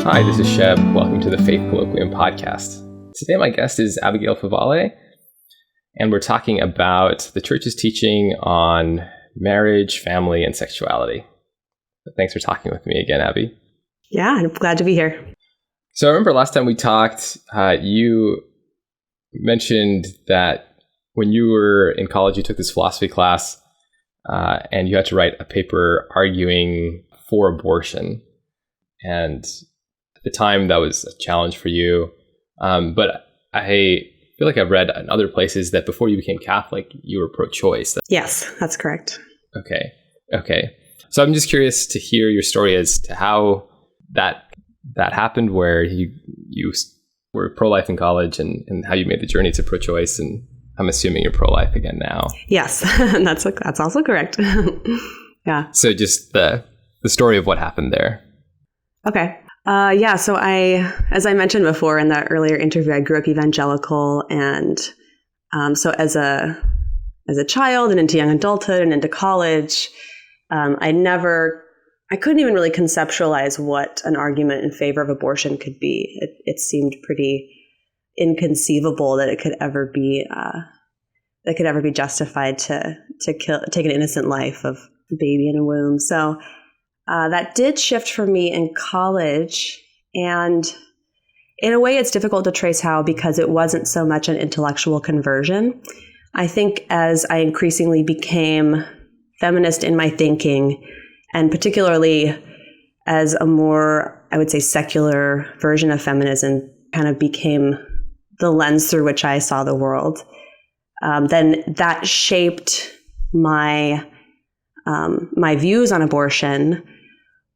Hi, this is Sheb. Welcome to the Faith Colloquium podcast. Today my guest is Abigail Favale, and we're talking about the church's teaching on marriage, family, and sexuality. Thanks for talking with me again, Abby. Yeah, I'm glad to be here. So I remember last time we talked, you mentioned that when you were in college, you took this philosophy class and you had to write a paper arguing for abortion. And at the time, that was a challenge for you. But I feel like I've read in other places that before you became Catholic, you were pro-choice. Yes, that's correct. Okay. So I'm just curious to hear your story as to how that happened, where you were pro-life in college and how you made the journey to pro-choice. And I'm assuming you're pro-life again now. Yes, that's also correct. Yeah. So just the story of what happened there. Okay. So as I mentioned before in that earlier interview, I grew up evangelical, and so as a child and into young adulthood and into college, I couldn't even really conceptualize what an argument in favor of abortion could be. It seemed pretty inconceivable that it could ever be justified to take an innocent life of a baby in a womb. So that did shift for me in college, and in a way it's difficult to trace how, because it wasn't so much an intellectual conversion. I think as I increasingly became feminist in my thinking, and particularly as a more, I would say, secular version of feminism kind of became the lens through which I saw the world, then that shaped my views on abortion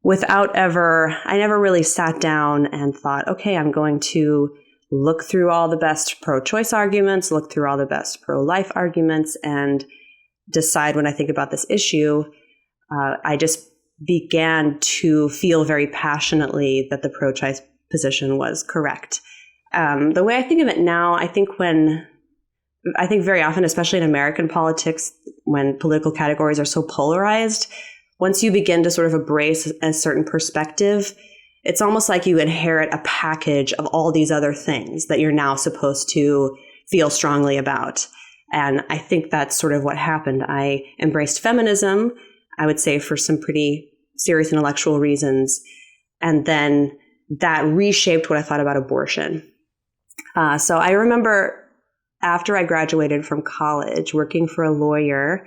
I never really sat down and thought, okay, I'm going to look through all the best pro-choice arguments, look through all the best pro-life arguments, and decide when I think about this issue. I just began to feel very passionately that the pro-choice position was correct. The way I think of it now, I think very often, especially in American politics, when political categories are so polarized, once you begin to sort of embrace a certain perspective, it's almost like you inherit a package of all these other things that you're now supposed to feel strongly about. And I think that's sort of what happened. I embraced feminism, I would say, for some pretty serious intellectual reasons. And then that reshaped what I thought about abortion. So I remember after I graduated from college, working for a lawyer,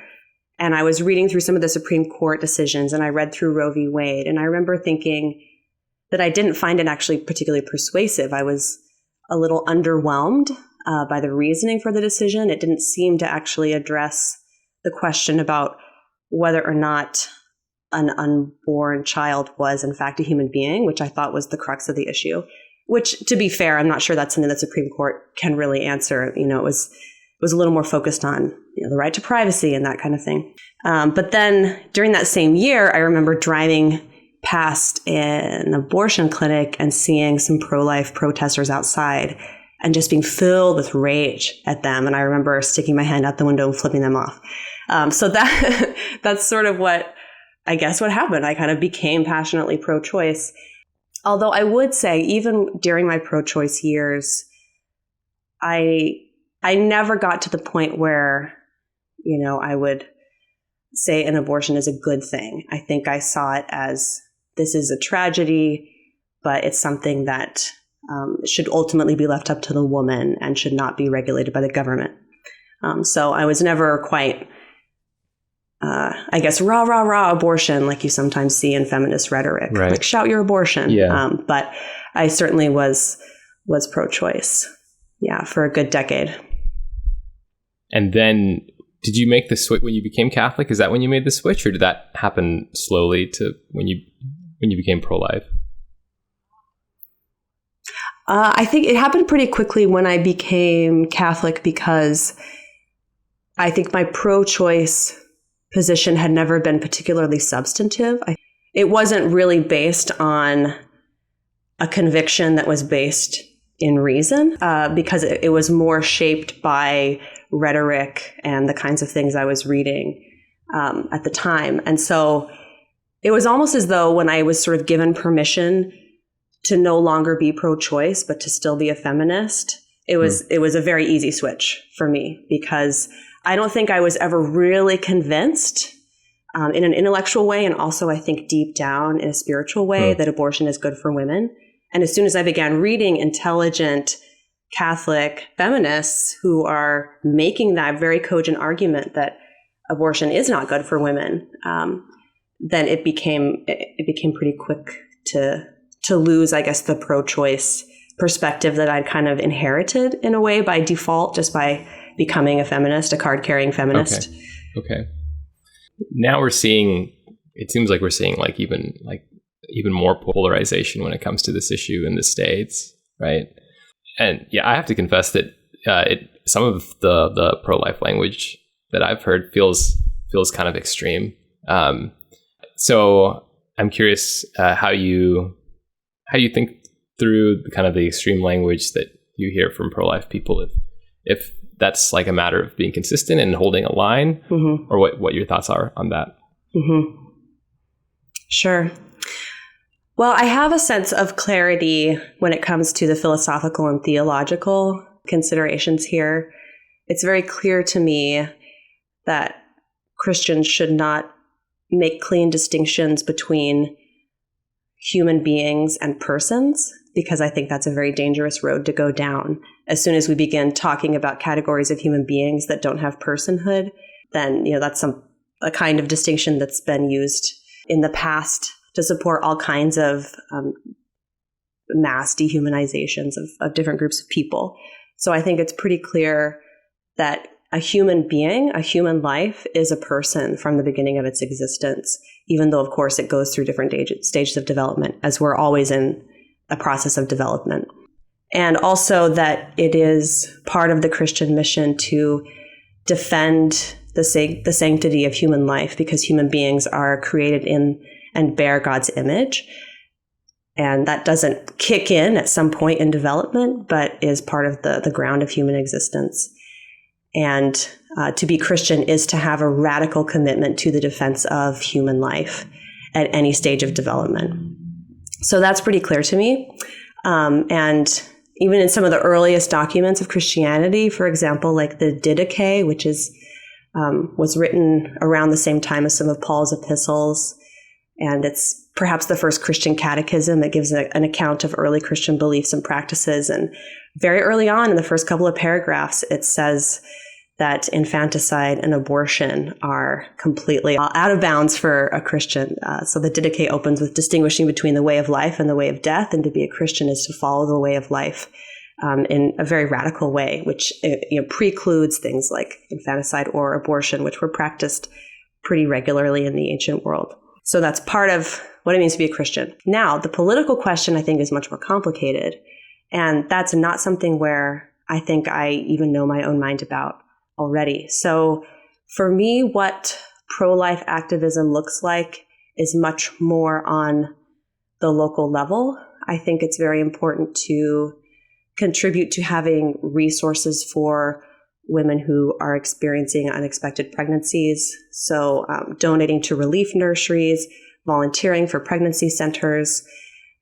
and I was reading through some of the Supreme Court decisions, and I read through Roe v. Wade. And I remember thinking that I didn't find it actually particularly persuasive. I was a little underwhelmed by the reasoning for the decision. It didn't seem to actually address the question about whether or not an unborn child was in fact a human being, which I thought was the crux of the issue. Which, to be fair, I'm not sure that's something the Supreme Court can really answer. It was a little more focused on the right to privacy and that kind of thing. But then during that same year, I remember driving past an abortion clinic and seeing some pro-life protesters outside and just being filled with rage at them. And I remember sticking my hand out the window and flipping them off. So that's sort of what happened. I kind of became passionately pro-choice. Although I would say even during my pro-choice years, I never got to the point where, I would say an abortion is a good thing. I think I saw it as, this is a tragedy, but it's something that should ultimately be left up to the woman and should not be regulated by the government. So I was never quite, rah, rah, rah abortion, like you sometimes see in feminist rhetoric, right. Like shout your abortion. Yeah. But I certainly was pro-choice, for a good decade. And then did you make the switch when you became Catholic? Is that when you made the switch, or did that happen slowly to when you became pro-life? I think it happened pretty quickly when I became Catholic, because I think my pro-choice position had never been particularly substantive. It wasn't really based on a conviction that was based in reason, because it was more shaped by rhetoric and the kinds of things I was reading at the time. And so it was almost as though when I was sort of given permission to no longer be pro-choice, but to still be a feminist, it was a very easy switch for me, because I don't think I was ever really convinced in an intellectual way, and also I think deep down in a spiritual way, that abortion is good for women. And as soon as I began reading intelligent Catholic feminists who are making that very cogent argument that abortion is not good for women, then it became pretty quick to lose, I guess, the pro-choice perspective that I'd kind of inherited in a way by default, just by becoming a feminist, a card-carrying feminist. Okay. Now it seems like we're seeing even more polarization when it comes to this issue in the States, right? And yeah, I have to confess that some of the pro-life language that I've heard feels kind of extreme. So I'm curious how you think through the extreme language that you hear from pro-life people, if that's like a matter of being consistent and holding a line, or what your thoughts are on that. Sure. Well, I have a sense of clarity when it comes to the philosophical and theological considerations here. It's very clear to me that Christians should not make clean distinctions between human beings and persons, because I think that's a very dangerous road to go down. As soon as we begin talking about categories of human beings that don't have personhood, then that's a kind of distinction that's been used in the past to support all kinds of mass dehumanizations of different groups of people. So I think it's pretty clear that a human being, a human life, is a person from the beginning of its existence, even though, of course, it goes through different stages of development, as we're always in a process of development. And also that it is part of the Christian mission to defend the sanctity of human life, because human beings are created in and bear God's image. And that doesn't kick in at some point in development, but is part of the ground of human existence. And to be Christian is to have a radical commitment to the defense of human life at any stage of development. So that's pretty clear to me. And even in some of the earliest documents of Christianity, for example, like the Didache, which was written around the same time as some of Paul's epistles, and it's perhaps the first Christian catechism that gives an account of early Christian beliefs and practices. And very early on in the first couple of paragraphs, it says that infanticide and abortion are completely out of bounds for a Christian. So the Didache opens with distinguishing between the way of life and the way of death, and to be a Christian is to follow the way of life in a very radical way, which precludes things like infanticide or abortion, which were practiced pretty regularly in the ancient world. So that's part of what it means to be a Christian. Now, the political question, I think, is much more complicated, and that's not something where I think I even know my own mind about already. So for me, what pro-life activism looks like is much more on the local level. I think it's very important to contribute to having resources for women who are experiencing unexpected pregnancies. So donating to relief nurseries, volunteering for pregnancy centers.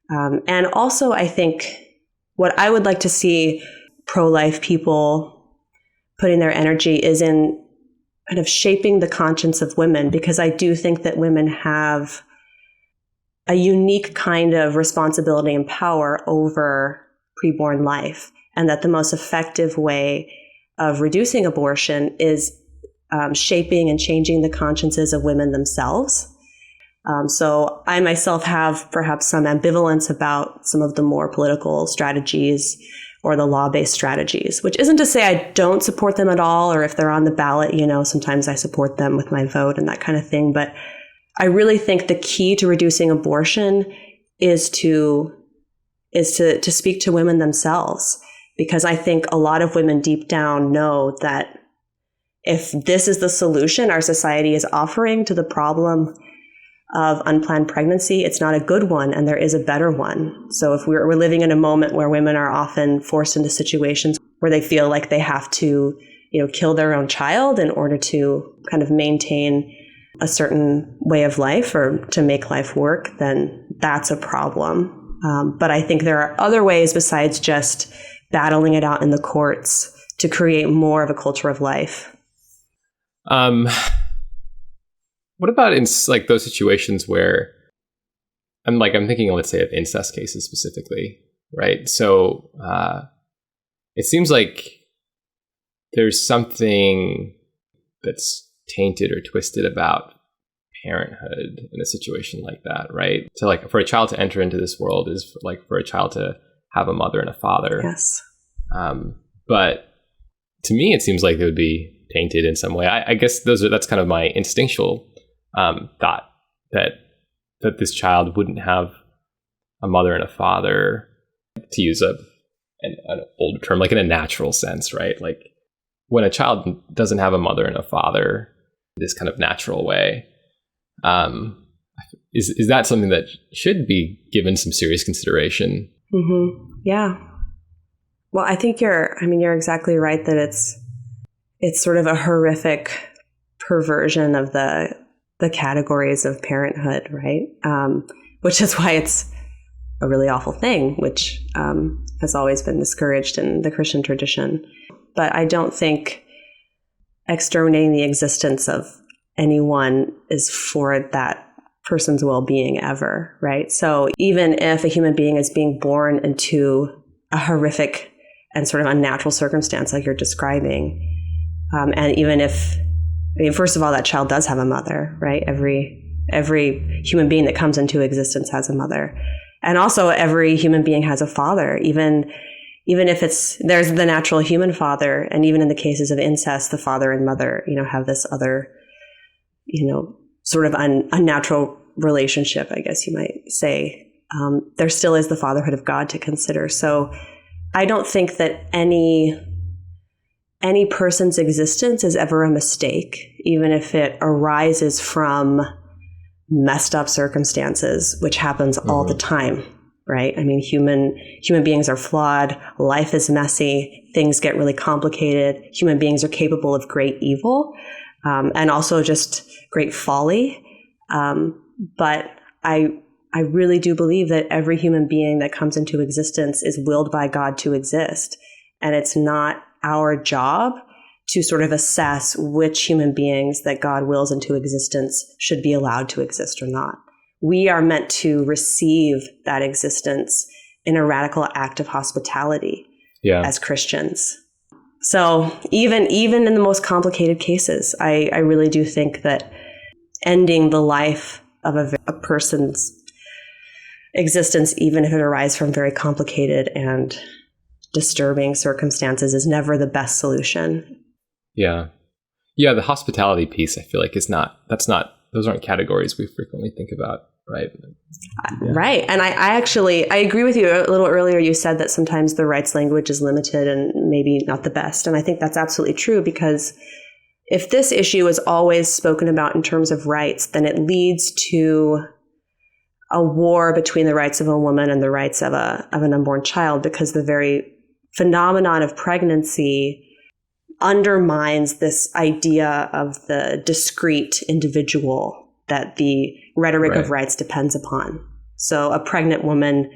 And also, I think what I would like to see pro-life people putting their energy is in kind of shaping the conscience of women, because I do think that women have a unique kind of responsibility and power over preborn life, and that the most effective way of reducing abortion is shaping and changing the consciences of women themselves. So I myself have perhaps some ambivalence about some of the more political strategies or the law-based strategies, which isn't to say I don't support them at all, or if they're on the ballot, sometimes I support them with my vote and that kind of thing. But I really think the key to reducing abortion is to speak to women themselves, because I think a lot of women deep down know that if this is the solution our society is offering to the problem of unplanned pregnancy, it's not a good one, and there is a better one. So if we're living in a moment where women are often forced into situations where they feel like they have to, kill their own child in order to kind of maintain a certain way of life or to make life work, then that's a problem. But I think there are other ways besides just battling it out in the courts to create more of a culture of life. What about in like those situations where I'm thinking, let's say, of incest cases specifically, right? So it seems like there's something that's tainted or twisted about parenthood in a situation like that, right? So like for a child to enter into this world is like for a child to have a mother and a father. Yes. But to me, it seems like it would be tainted in some way. I guess that's kind of my instinctual thought that this child wouldn't have a mother and a father, to use an older term, like in a natural sense, right? Like when a child doesn't have a mother and a father, this kind of natural way, is that something that should be given some serious consideration? Mm-hmm. Yeah. Well, I think you're exactly right that it's sort of a horrific perversion of the categories of parenthood, right? Which is why it's a really awful thing, which has always been discouraged in the Christian tradition. But I don't think exterminating the existence of anyone is for that person's well-being ever, right? So even if a human being is being born into a horrific and sort of unnatural circumstance like you're describing, and even if, first of all, that child does have a mother, right? Every human being that comes into existence has a mother. And also every human being has a father, even if there's the natural human father. And even in the cases of incest, the father and mother, have this other, sort of unnatural relationship, I guess you might say. There still is the fatherhood of God to consider. So I don't think that any person's existence is ever a mistake, even if it arises from messed up circumstances, which happens all the time, right? I mean, human beings are flawed. Life is messy. Things get really complicated. Human beings are capable of great evil, and also just great folly. But I really do believe that every human being that comes into existence is willed by God to exist. And it's not our job to sort of assess which human beings that God wills into existence should be allowed to exist or not. We are meant to receive that existence in a radical act of hospitality as Christians. So even in the most complicated cases, I really do think that ending the life of a person's existence, even if it arises from very complicated and disturbing circumstances, is never the best solution. Yeah. The hospitality piece, I feel like those aren't categories we frequently think about, right? Yeah. Right. And I agree with you. A little earlier, you said that sometimes the rights language is limited and maybe not the best. And I think that's absolutely true, because if this issue is always spoken about in terms of rights, then it leads to a war between the rights of a woman and the rights of an unborn child, because the very phenomenon of pregnancy undermines this idea of the discrete individual that the rhetoric of rights depends upon. So a pregnant woman,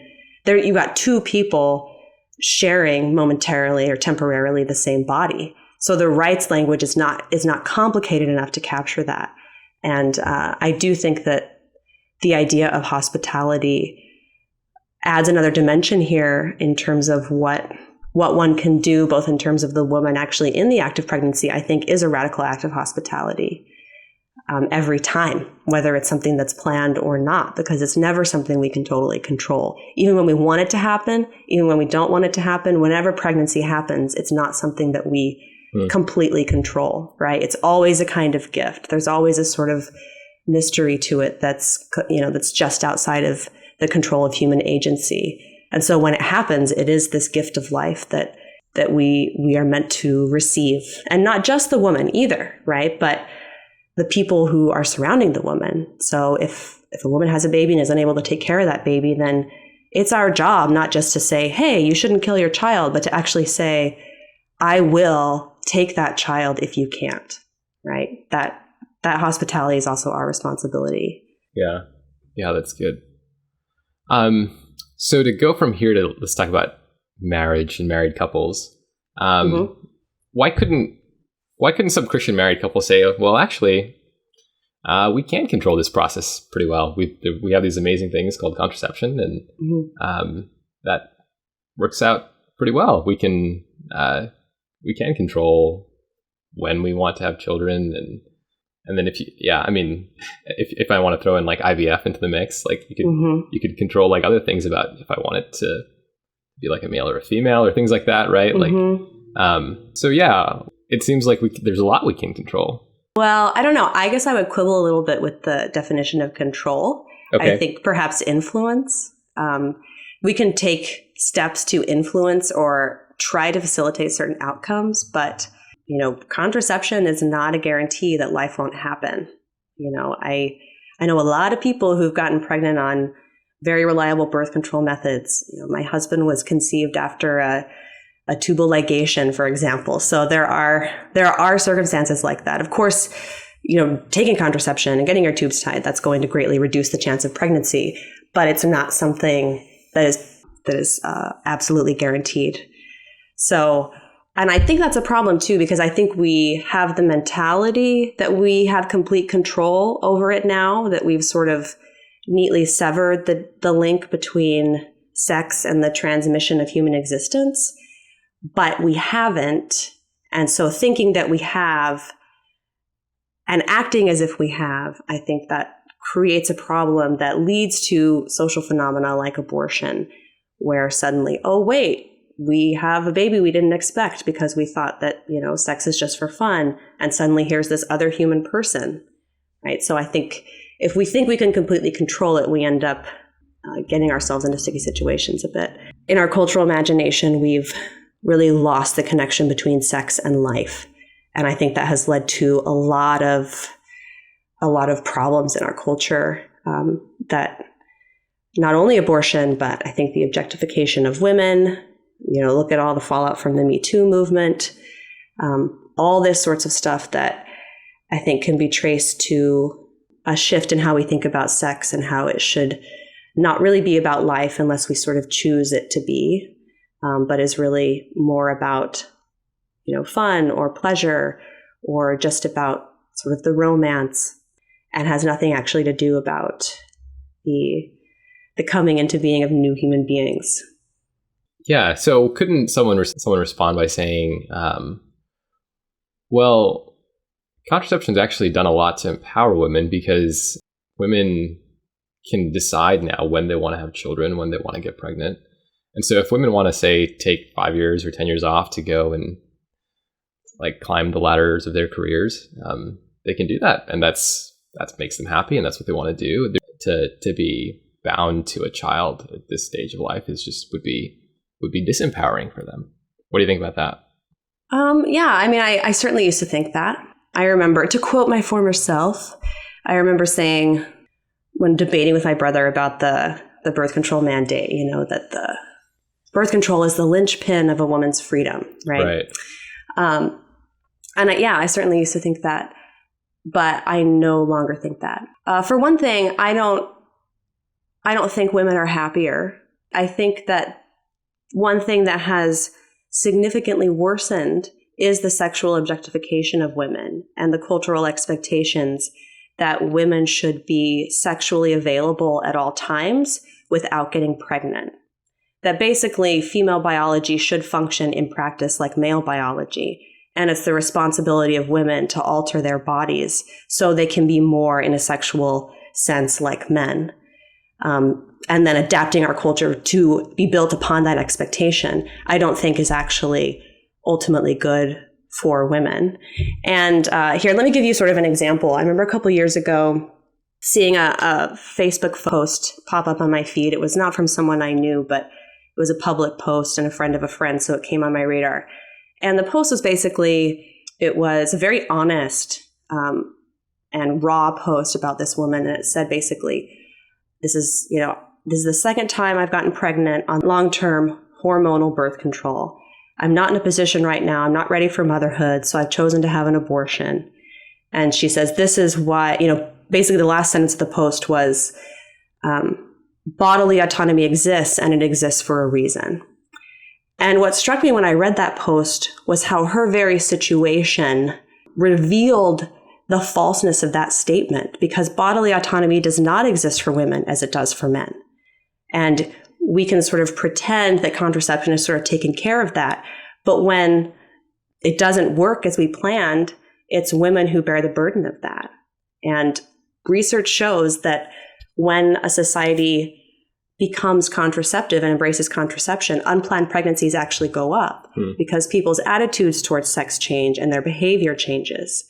you got two people sharing momentarily or temporarily the same body. So the rights language is not complicated enough to capture that. And I do think that the idea of hospitality adds another dimension here in terms of what one can do, both in terms of the woman actually in the act of pregnancy, I think is a radical act of hospitality every time, whether it's something that's planned or not, because it's never something we can totally control. Even when we want it to happen, even when we don't want it to happen, whenever pregnancy happens, it's not something that we completely control, right? It's always a kind of gift. There's always a sort of mystery to it that's just outside of the control of human agency. And so when it happens, it is this gift of life that we are meant to receive. And not just the woman either, right? But the people who are surrounding the woman. So if a woman has a baby and is unable to take care of that baby, then it's our job not just to say, hey, you shouldn't kill your child, but to actually say, I will take that child if you can't, right? That hospitality is also our responsibility. Yeah, that's good. So to go from here to let's talk about marriage and married couples. Why couldn't some Christian married couples say, well, actually, we can control this process pretty well. We have these amazing things called contraception, and that works out pretty well. We can control when we want to have children, and then if I want to throw in like IVF into the mix, like you could control like other things about if I want it to be like a male or a female or things like that, right? So yeah, it seems like there's a lot we can control. Well, I don't know. I guess I would quibble a little bit with the definition of control. Okay. I think perhaps influence. We can take steps to influence or try to facilitate certain outcomes, but contraception is not a guarantee that life won't happen. I know a lot of people who've gotten pregnant on very reliable birth control methods. My husband was conceived after a tubal ligation, for example. So there are circumstances like that. Of course, taking contraception and getting your tubes tied, that's going to greatly reduce the chance of pregnancy, but it's not something that is absolutely guaranteed. So, and I think that's a problem too, because I think we have the mentality that we have complete control over it now, that we've sort of neatly severed the link between sex and the transmission of human existence. But we haven't. And so thinking that we have and acting as if we have, I think that creates a problem that leads to social phenomena like abortion, where suddenly, oh, wait, we have a baby we didn't expect because we thought that, sex is just for fun. And suddenly here's this other human person, right? So I think if we think we can completely control it, we end up getting ourselves into sticky situations a bit. In our cultural imagination, we've really lost the connection between sex and life. And I think that has led to a lot of problems in our culture, that not only abortion, but I think the objectification of women, look at all the fallout from the Me Too movement, all this sorts of stuff that I think can be traced to a shift in how we think about sex and how it should not really be about life unless we sort of choose it to be. But is really more about, fun or pleasure or just about sort of the romance, and has nothing actually to do about the coming into being of new human beings. Yeah. So couldn't someone respond by saying, well, contraception's actually done a lot to empower women, because women can decide now when they want to have children, when they want to get pregnant. And so if women want to, say, take 5 years or 10 years off to go and like climb the ladders of their careers, they can do that. And that makes them happy. And that's what they want to do. To be bound to a child at this stage of life would be disempowering for them. What do you think about that? Yeah, I certainly used to think that. I remember, to quote my former self, I remember saying when debating with my brother about the birth control mandate, that the birth control is the linchpin of a woman's freedom, right? Right. I certainly used to think that, but I no longer think that. For one thing, I don't think women are happier. I think that one thing that has significantly worsened is the sexual objectification of women and the cultural expectations that women should be sexually available at all times without getting pregnant. That basically female biology should function in practice like male biology. And it's the responsibility of women to alter their bodies so they can be more in a sexual sense like men. And then adapting our culture to be built upon that expectation, I don't think is actually ultimately good for women. And here, let me give you sort of an example. I remember a couple years ago seeing a Facebook post pop up on my feed. It was not from someone I knew, but it was a public post and a friend of a friend, so it came on my radar. And the post was it was a very honest and raw post about this woman. And it said basically, this is the second time I've gotten pregnant on long-term hormonal birth control. I'm not in a position right now. I'm not ready for motherhood, so I've chosen to have an abortion. And she says, this is why, basically the last sentence of the post was, bodily autonomy exists, and it exists for a reason. And what struck me when I read that post was how her very situation revealed the falseness of that statement, because bodily autonomy does not exist for women as it does for men. And we can sort of pretend that contraception is sort of taking care of that. But when it doesn't work as we planned, it's women who bear the burden of that. And research shows that when a society becomes contraceptive and embraces contraception, unplanned pregnancies actually go up because people's attitudes towards sex change and their behavior changes.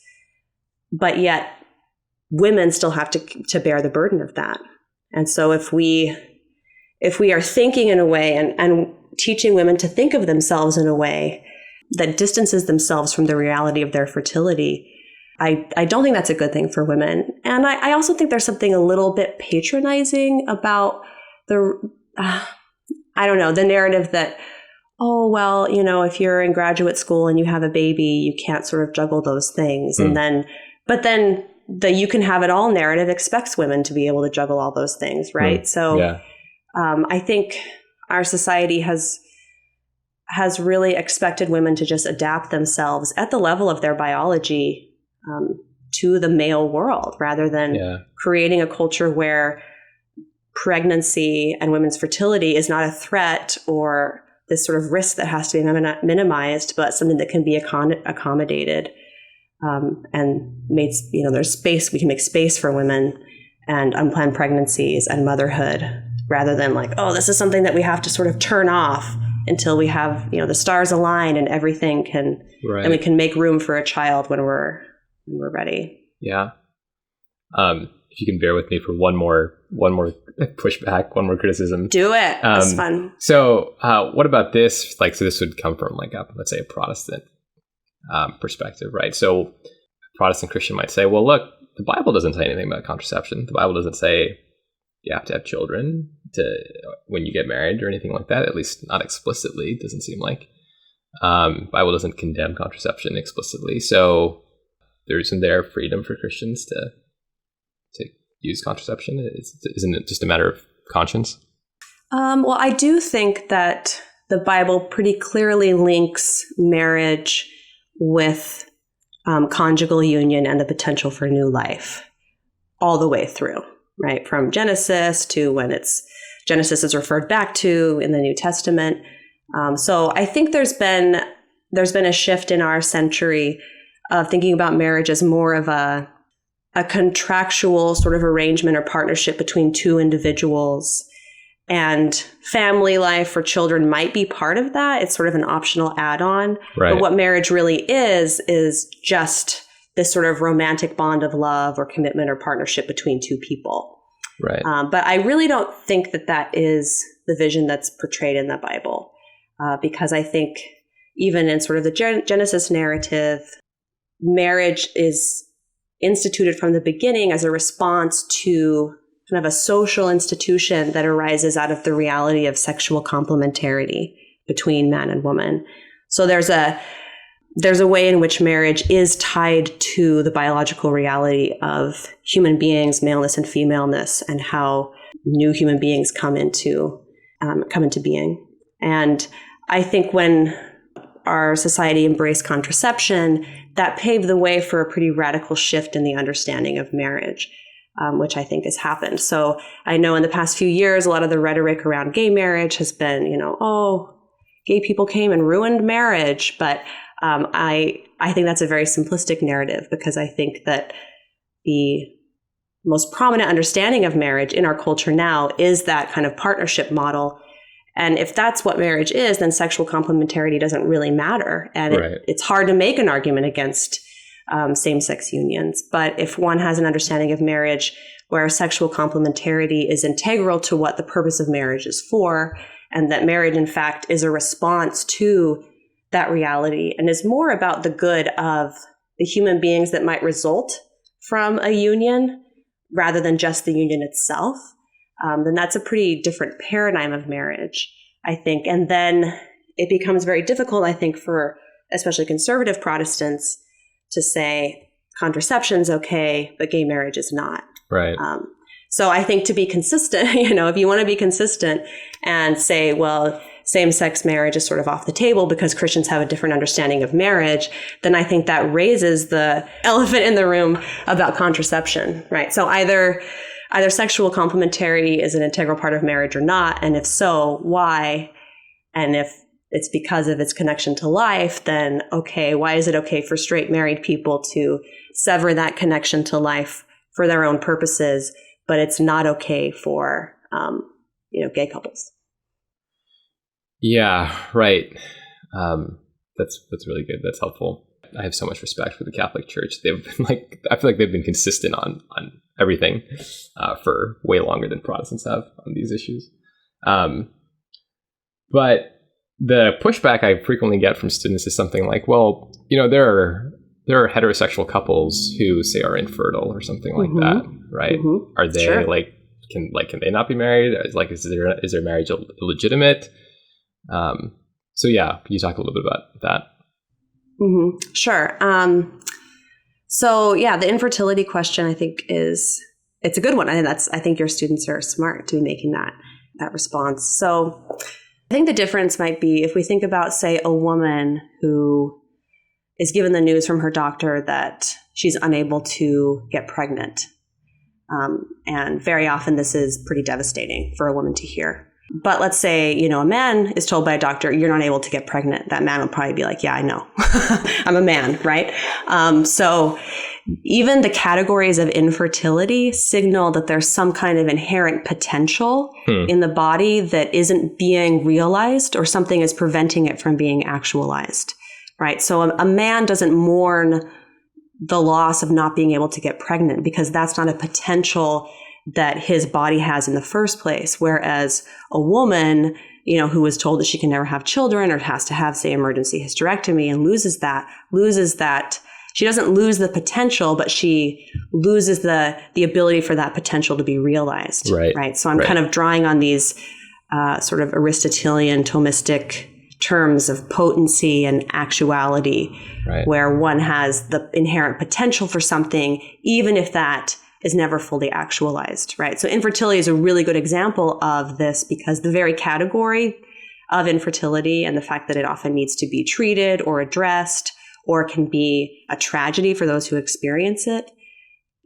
But yet women still have to bear the burden of that. And so if we are thinking in a way and teaching women to think of themselves in a way that distances themselves from the reality of their fertility, I don't think that's a good thing for women. And I also think there's something a little bit patronizing about the narrative that, oh, well, if you're in graduate school and you have a baby, you can't sort of juggle those things. But then the you can have it all narrative expects women to be able to juggle all those things, right? I think our society has really expected women to just adapt themselves at the level of their biology to the male world, rather than creating a culture where pregnancy and women's fertility is not a threat or this sort of risk that has to be minimized, but something that can be accommodated and made. There's space. We can make space for women and unplanned pregnancies and motherhood, rather than like, oh, this is something that we have to sort of turn off until we have, the stars align and everything and we can make room for a child when we're ready. Yeah. If you can bear with me for one more pushback, one more criticism. Do it. That's fun. So what about this? So this would come from let's say a Protestant perspective, right? So a Protestant Christian might say, well, look, the Bible doesn't say anything about contraception. The Bible doesn't say you have to have children when you get married or anything like that, at least not explicitly, it doesn't seem like. Bible doesn't condemn contraception explicitly. So isn't there freedom for Christians to use contraception? Isn't it just a matter of conscience? Well, I do think that the Bible pretty clearly links marriage with conjugal union and the potential for new life all the way through, right? From Genesis to when Genesis is referred back to in the New Testament. So I think there's been a shift in our century of thinking about marriage as more of a contractual sort of arrangement or partnership between two individuals, and family life or children might be part of that. It's sort of an optional add-on. Right. But what marriage really is just this sort of romantic bond of love or commitment or partnership between two people. Right. But I really don't think that is the vision that's portrayed in the Bible, because I think even in sort of the Genesis narrative, marriage is instituted from the beginning as a response to kind of a social institution that arises out of the reality of sexual complementarity between man and woman. So there's a way in which marriage is tied to the biological reality of human beings, maleness and femaleness, and how new human beings come into being. And I think when our society embraced contraception, that paved the way for a pretty radical shift in the understanding of marriage, which I think has happened. So I know in the past few years, a lot of the rhetoric around gay marriage has been, gay people came and ruined marriage. But I think that's a very simplistic narrative, because I think that the most prominent understanding of marriage in our culture now is that kind of partnership model. And if that's what marriage is, then sexual complementarity doesn't really matter. And it's hard to make an argument against same-sex unions. But if one has an understanding of marriage where sexual complementarity is integral to what the purpose of marriage is for, and that marriage, in fact, is a response to that reality and is more about the good of the human beings that might result from a union rather than just the union itself, then that's a pretty different paradigm of marriage, I think. And then it becomes very difficult, I think, for especially conservative Protestants to say contraception's okay, but gay marriage is not. Right. So I think to be consistent, if you want to be consistent and say, well, same-sex marriage is sort of off the table because Christians have a different understanding of marriage, then I think that raises the elephant in the room about contraception, right? So either sexual complementarity is an integral part of marriage or not, and if so, why? And if it's because of its connection to life, then okay, why is it okay for straight married people to sever that connection to life for their own purposes, but it's not okay for gay couples? Yeah, right. That's really good. That's helpful. I have so much respect for the Catholic Church. They've been I feel like they've been consistent on everything for way longer than Protestants have on these issues. But the pushback I frequently get from students is something like, well, there are heterosexual couples who say are infertile or something like that, right? Mm-hmm. Are they sure. Can they not be married? Is their marriage illegitimate? So yeah, can you talk a little bit about that? Mm-hmm. Sure. So yeah, the infertility question I think it's a good one. I think your students are smart to be making that response. So I think the difference might be if we think about, say, a woman who is given the news from her doctor that she's unable to get pregnant. And very often this is pretty devastating for a woman to hear. But let's say, a man is told by a doctor, you're not able to get pregnant. That man will probably be like, yeah, I know. I'm a man, right? So even the categories of infertility signal that there's some kind of inherent potential in the body that isn't being realized, or something is preventing it from being actualized, right? So a man doesn't mourn the loss of not being able to get pregnant because that's not a potential that his body has in the first place. Whereas a woman, who was told that she can never have children or has to have, say, emergency hysterectomy and loses that, she doesn't lose the potential, but she loses the ability for that potential to be realized. Right. So I'm kind of drawing on these sort of Aristotelian Thomistic terms of potency and actuality, where one has the inherent potential for something, even if that is never fully actualized, right? So infertility is a really good example of this because the very category of infertility and the fact that it often needs to be treated or addressed or can be a tragedy for those who experience it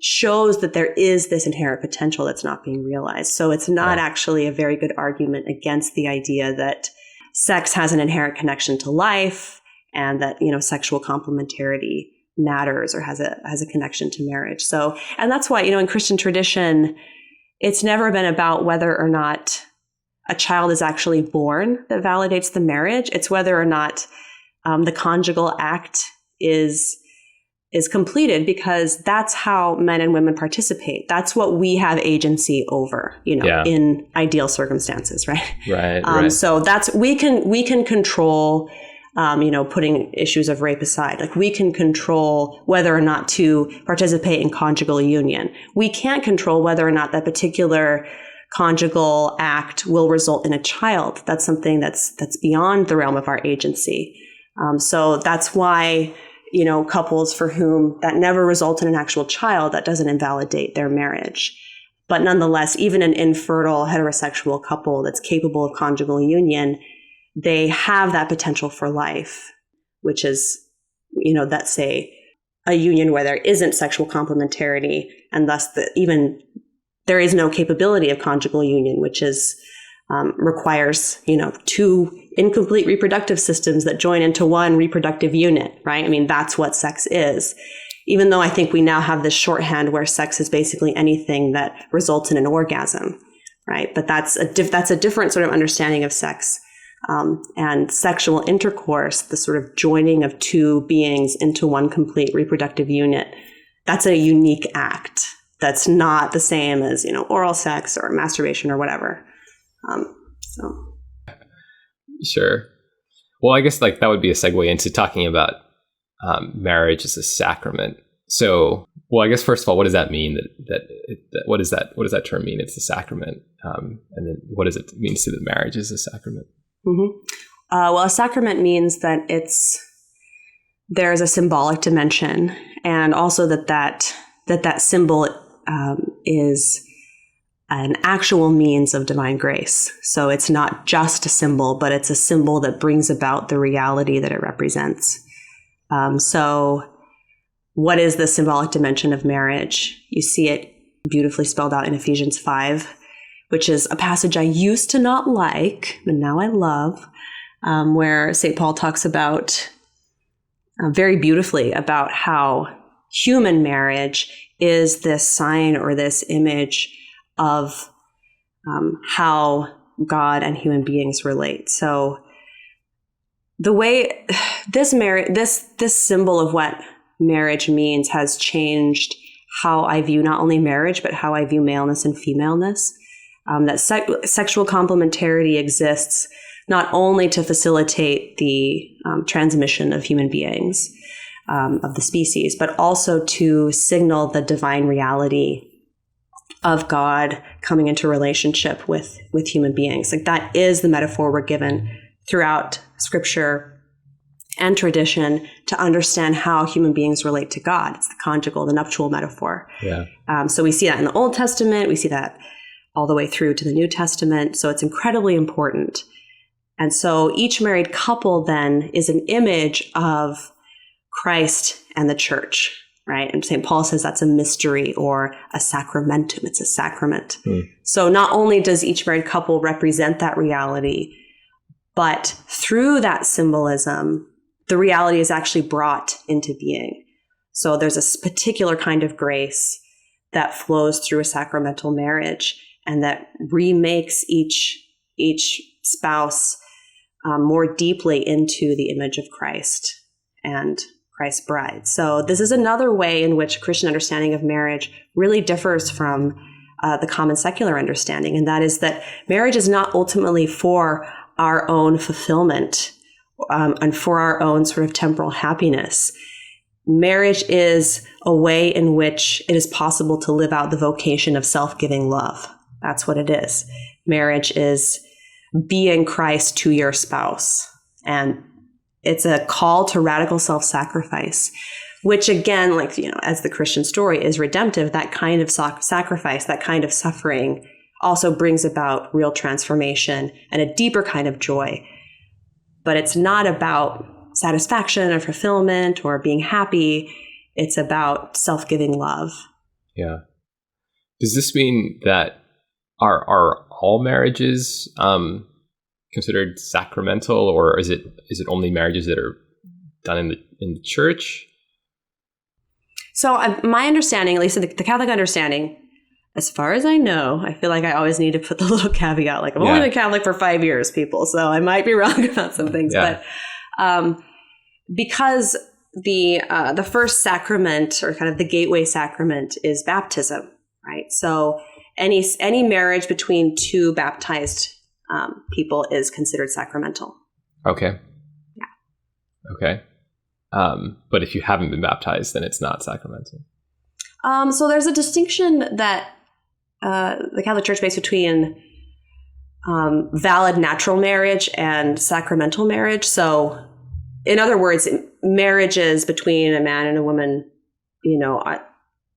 shows that there is this inherent potential that's not being realized. So it's not actually a very good argument against the idea that sex has an inherent connection to life and that, sexual complementarity matters or has a connection to marriage. So, and that's why, in Christian tradition, it's never been about whether or not a child is actually born that validates the marriage. It's whether or not the conjugal act is completed, because that's how men and women participate. That's what we have agency over, in ideal circumstances, right? Right. So that's we can control. Putting issues of rape aside, we can control whether or not to participate in conjugal union. We can't control whether or not that particular conjugal act will result in a child. That's something that's beyond the realm of our agency. So that's why, couples for whom that never results in an actual child, that doesn't invalidate their marriage. But nonetheless, even an infertile heterosexual couple that's capable of conjugal union, they have that potential for life, which is, that's a union where there isn't sexual complementarity, and thus even there is no capability of conjugal union, which is requires, two incomplete reproductive systems that join into one reproductive unit, right? I mean, that's what sex is. Even though I think we now have this shorthand where sex is basically anything that results in an orgasm, right? But that's a different sort of understanding of sex. And sexual intercourse, the sort of joining of two beings into one complete reproductive unit, that's a unique act. That's not the same as, oral sex or masturbation or whatever. Sure. Well, I guess that would be a segue into talking about marriage as a sacrament. So, well, I guess first of all, what does that mean? What does that term mean? It's a sacrament, and then what does it mean to the marriage as a sacrament? Mm-hmm. Well, a sacrament means that there's a symbolic dimension, and also that symbol is an actual means of divine grace. So it's not just a symbol, but it's a symbol that brings about the reality that it represents. So what is the symbolic dimension of marriage? You see it beautifully spelled out in Ephesians 5, which is a passage I used to not like, but now I love, where St. Paul talks about very beautifully about how human marriage is this sign or this image of how God and human beings relate. So the way this symbol of what marriage means has changed how I view not only marriage, but how I view maleness and femaleness. That sexual complementarity exists not only to facilitate the transmission of human beings, of the species, but also to signal the divine reality of God coming into relationship with human beings. Like, that is the metaphor we're given throughout Scripture and tradition to understand how human beings relate to God. It's the conjugal, the nuptial metaphor. Yeah. So we see that in the Old Testament. We see that all the way through to the New Testament. So it's incredibly important. And so each married couple then is an image of Christ and the church, right? And St. Paul says that's a mystery or a sacramentum. It's a sacrament. So not only does each married couple represent that reality, but through that symbolism, the reality is actually brought into being. So there's a particular kind of grace that flows through a sacramental marriage and that remakes each spouse more deeply into the image of Christ and Christ's bride. So this is another way in which Christian understanding of marriage really differs from the common secular understanding, and that is that marriage is not ultimately for our own fulfillment and for our own sort of temporal happiness. Marriage is a way in which it is possible to live out the vocation of self-giving love. That's what it is. Marriage is being Christ to your spouse. And it's a call to radical self-sacrifice, which again, like, as the Christian story is redemptive, that kind of sacrifice, that kind of suffering also brings about real transformation and a deeper kind of joy. But it's not about satisfaction or fulfillment or being happy. It's about self-giving love. Yeah. Does this mean that are all marriages considered sacramental, or is it only marriages that are done in the church? So my understanding, at least the Catholic understanding, as far as I know, I feel like I always need to put the little caveat, like, I've only been Catholic for 5 years, people, so I might be wrong about some things. Yeah. But because the first sacrament, or kind of the gateway sacrament, is baptism, right? So any marriage between two baptized people is considered sacramental. Okay. Yeah. Okay. But if you haven't been baptized, then it's not sacramental. So there's a distinction that the Catholic Church makes between valid natural marriage and sacramental marriage. So, in other words, marriages between a man and a woman,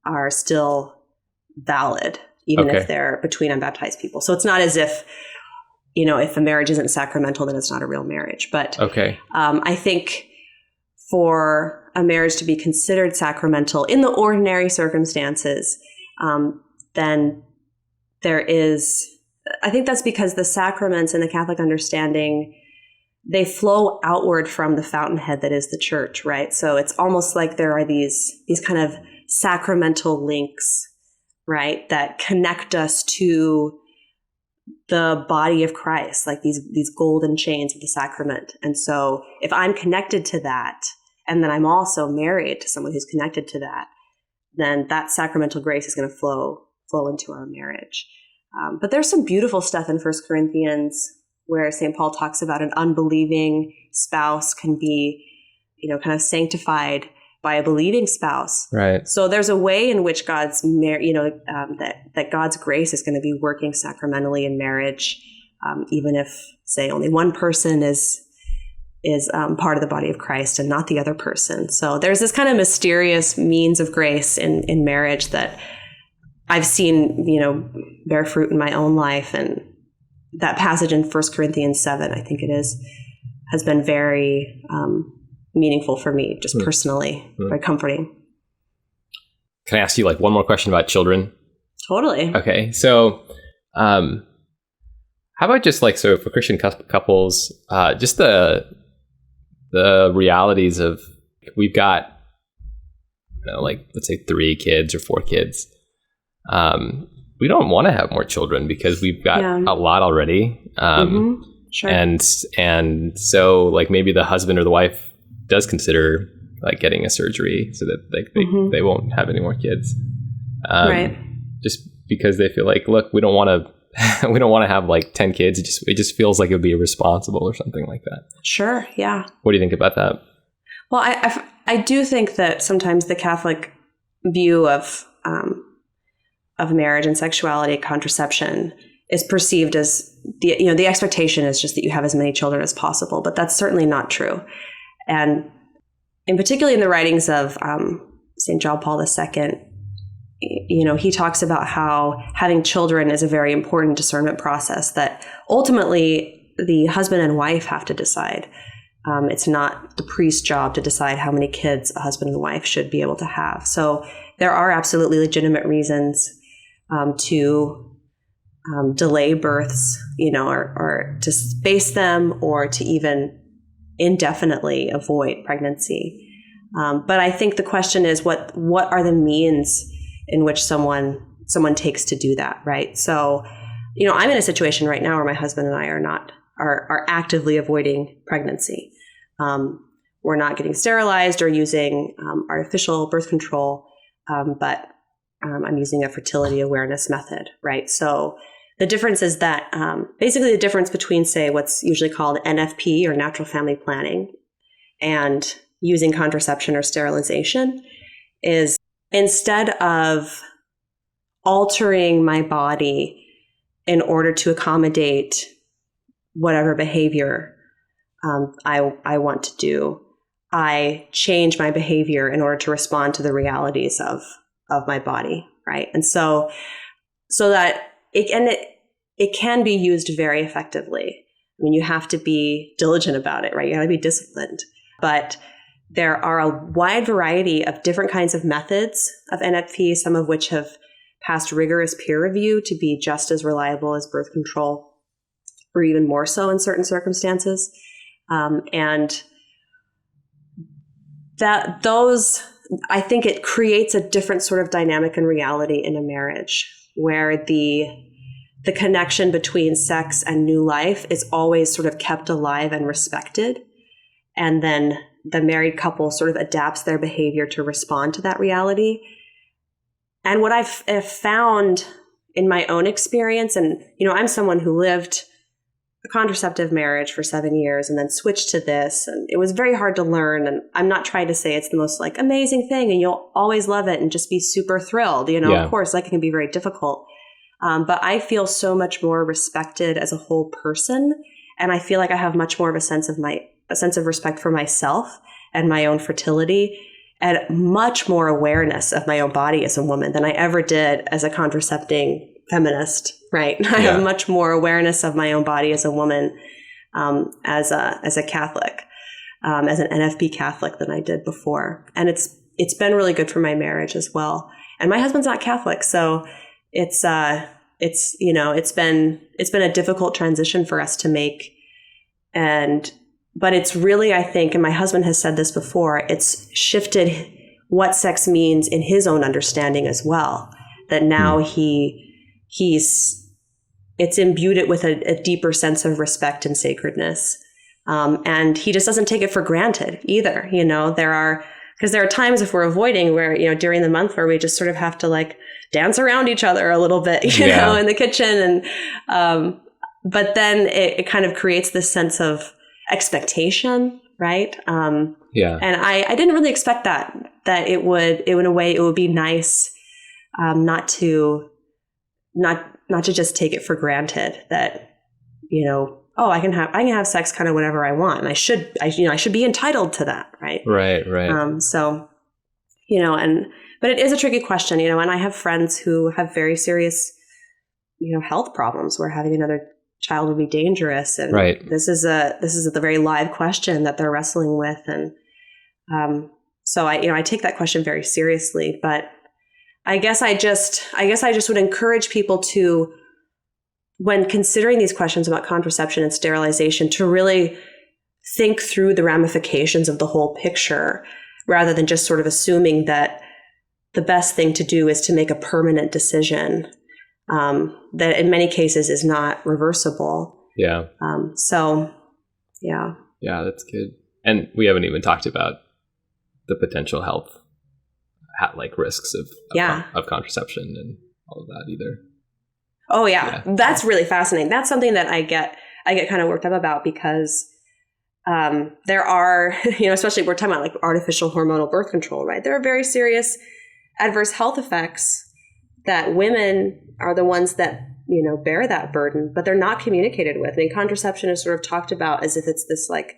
are still valid, even if they're between unbaptized people. So it's not as if, if a marriage isn't sacramental, then it's not a real marriage. But I think for a marriage to be considered sacramental in the ordinary circumstances, then there is, I think that's because the sacraments in the Catholic understanding, they flow outward from the fountainhead that is the church, right? So it's almost like there are these kind of sacramental links, right, that connect us to the body of Christ, like these golden chains of the sacrament. And so if I'm connected to that, and then I'm also married to someone who's connected to that, then that sacramental grace is going to flow into our marriage. But there's some beautiful stuff in 1 Corinthians where St. Paul talks about an unbelieving spouse can be, kind of sanctified by a believing spouse. Right. So there's a way in which God's, that God's grace is going to be working sacramentally in marriage, even if, say, only one person is part of the body of Christ and not the other person. So there's this kind of mysterious means of grace in marriage that I've seen, bear fruit in my own life. And that passage in 1 Corinthians 7, I think it is, has been very meaningful for me, just personally, very comforting. Can I ask you like one more question about children? Totally. Okay. So, how about just like, so for Christian couples, just the realities of, we've got, like, let's say 3 kids or 4 kids. We don't want to have more children because we've got a lot already. Sure. And so like maybe the husband or the wife does consider like getting a surgery so that they won't have any more kids. Right. Just because they feel like, look, we don't want to have like 10 kids. It just feels like it would be irresponsible or something like that. Sure. Yeah. What do you think about that? Well, I do think that sometimes the Catholic view of marriage and sexuality, contraception, is perceived as the expectation is just that you have as many children as possible, but that's certainly not true. And in particularly in the writings of St. John Paul II, he talks about how having children is a very important discernment process that ultimately the husband and wife have to decide. It's not the priest's job to decide how many kids a husband and wife should be able to have. So there are absolutely legitimate reasons to delay births, or to space them, or to even indefinitely avoid pregnancy. But I think the question is, what are the means in which someone takes to do that, right? So, I'm in a situation right now where my husband and I are actively avoiding pregnancy. We're not getting sterilized or using artificial birth control, but I'm using a fertility awareness method, right? So the difference is that basically the difference between, say, what's usually called NFP or natural family planning and using contraception or sterilization is, instead of altering my body in order to accommodate whatever behavior I want to do, I change my behavior in order to respond to the realities of my body, right? And so that it can be used very effectively. I mean, you have to be diligent about it, right? You have to be disciplined. But there are a wide variety of different kinds of methods of NFP, some of which have passed rigorous peer review to be just as reliable as birth control, or even more so in certain circumstances. And I think it creates a different sort of dynamic and reality in a marriage where the connection between sex and new life is always sort of kept alive and respected. And then the married couple sort of adapts their behavior to respond to that reality. And what I've found in my own experience, and, I'm someone who lived a contraceptive marriage for 7 years and then switched to this, and it was very hard to learn. And I'm not trying to say it's the most like amazing thing and you'll always love it and just be super thrilled. Of course, that can be very difficult. But I feel so much more respected as a whole person. And I feel like I have much more of a sense of respect for myself and my own fertility, and much more awareness of my own body as a woman than I ever did as a contracepting feminist, right? I have much more awareness of my own body as a woman, as a Catholic, as an NFP Catholic than I did before. And it's been really good for my marriage as well. And my husband's not Catholic, so it's been a difficult transition for us to make. But it's really, I think, and my husband has said this before, it's shifted what sex means in his own understanding as well. That now it's imbued it with a deeper sense of respect and sacredness. And he just doesn't take it for granted either. Because there are times if we're avoiding where, during the month where we just sort of have to like dance around each other a little bit, in the kitchen. And, but then it kind of creates this sense of expectation, right? And I didn't really expect that it would, in a way, it would be nice not to just take it for granted that, I can have sex kind of whenever I want, and I should be entitled to that, right? Right. So, and But it is a tricky question, and I have friends who have very serious, health problems where having another child would be dangerous. And right. This is a very live question that they're wrestling with. And so I take that question very seriously, but I guess I just would encourage people to, when considering these questions about contraception and sterilization, to really think through the ramifications of the whole picture rather than just sort of assuming that the best thing to do is to make a permanent decision that in many cases is not reversible. Yeah. Yeah. Yeah, that's good. And we haven't even talked about the potential health risks of contraception and all of that either. Oh yeah. That's really fascinating. That's something that I get kind of worked up about because there are, especially we're talking about like artificial hormonal birth control, right? There are very serious adverse health effects that women are the ones that, bear that burden, but they're not communicated with. I mean, contraception is sort of talked about as if it's this like,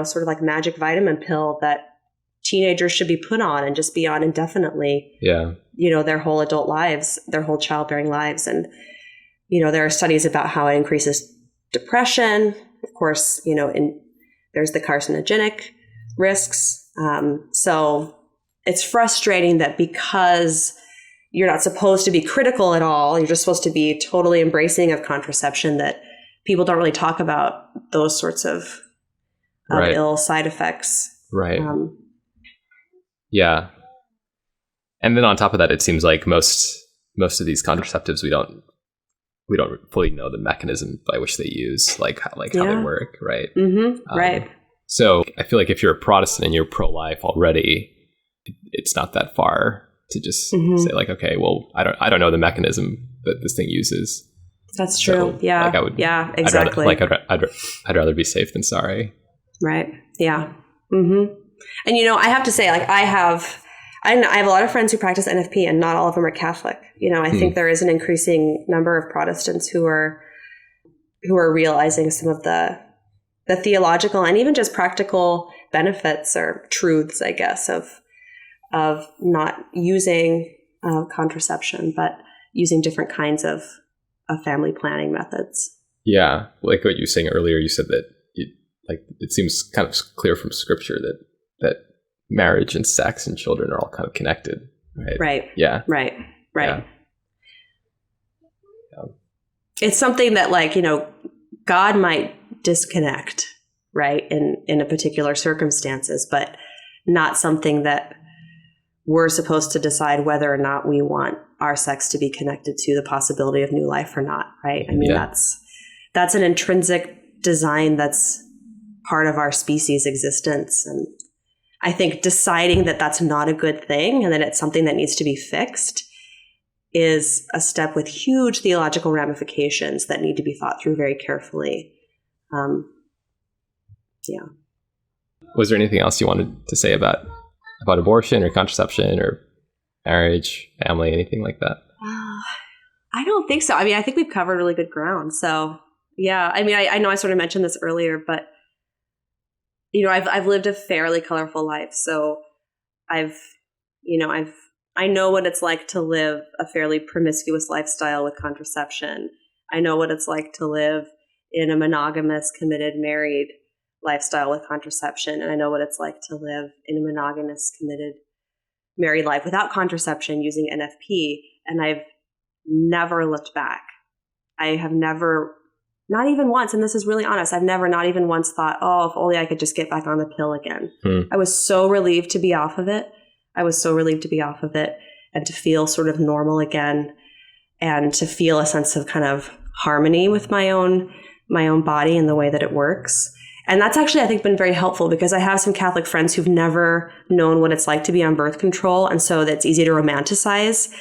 sort of like magic vitamin pill that teenagers should be put on and just be on indefinitely, their whole adult lives, their whole childbearing lives. And, there are studies about how it increases depression. Of course, there's the carcinogenic risks. So it's frustrating that because you're not supposed to be critical at all, you're just supposed to be totally embracing of contraception, that people don't really talk about those sorts of ill side effects. Right. Yeah. And then on top of that, it seems like most of these contraceptives, we don't fully know the mechanism by which they use, how they work, right? Mm-hmm. Right. So I feel like if you're a Protestant and you're pro-life already, it's not that far to just say like, okay, well, I don't know the mechanism that this thing uses. That's true. So, yeah. Exactly. I'd rather be safe than sorry. Right. Yeah. Mm-hmm. And I have to say, like, I have a lot of friends who practice NFP, and not all of them are Catholic. I think there is an increasing number of Protestants who are realizing some of the theological and even just practical benefits or truths, I guess, of not using contraception, but using different kinds of family planning methods. Yeah, like what you were saying earlier, you said that it seems kind of clear from Scripture that marriage and sex and children are all kind of connected, right? Right. Yeah. Right. Yeah. It's something that God might disconnect, right, in a particular circumstances, but not something that we're supposed to decide whether or not we want our sex to be connected to the possibility of new life or not, right? I mean, that's an intrinsic design that's part of our species' existence. And I think deciding that that's not a good thing and that it's something that needs to be fixed is a step with huge theological ramifications that need to be thought through very carefully. Was there anything else you wanted to say about abortion or contraception or marriage, family, anything like that? I don't think so. I mean, I think we've covered really good ground. So yeah, I mean, I know I sort of mentioned this earlier, but I've lived a fairly colorful life. So I know what it's like to live a fairly promiscuous lifestyle with contraception. I know what it's like to live in a monogamous, committed, married lifestyle with contraception. And I know what it's like to live in a monogamous, committed, married life without contraception using NFP. And I've never looked back. I have never, not even once, and this is really honest, I've never not even once thought, oh, if only I could just get back on the pill again. I was so relieved to be off of it. And to feel sort of normal again, and to feel a sense of kind of harmony with my own body and the way that it works. And that's actually, I think, been very helpful because I have some Catholic friends who've never known what it's like to be on birth control. And so that's easy to romanticize.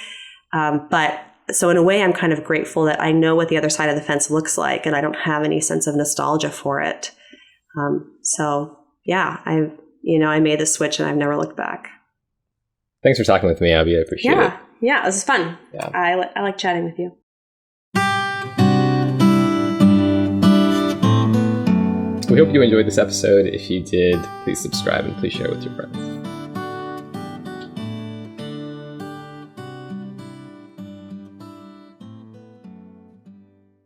But so in a way, I'm kind of grateful that I know what the other side of the fence looks like, and I don't have any sense of nostalgia for it. So yeah, I made the switch and I've never looked back. Thanks for talking with me, Abby. I appreciate it. Yeah, this is fun. Yeah. I like chatting with you. We hope you enjoyed this episode. If you did, please subscribe and please share with your friends.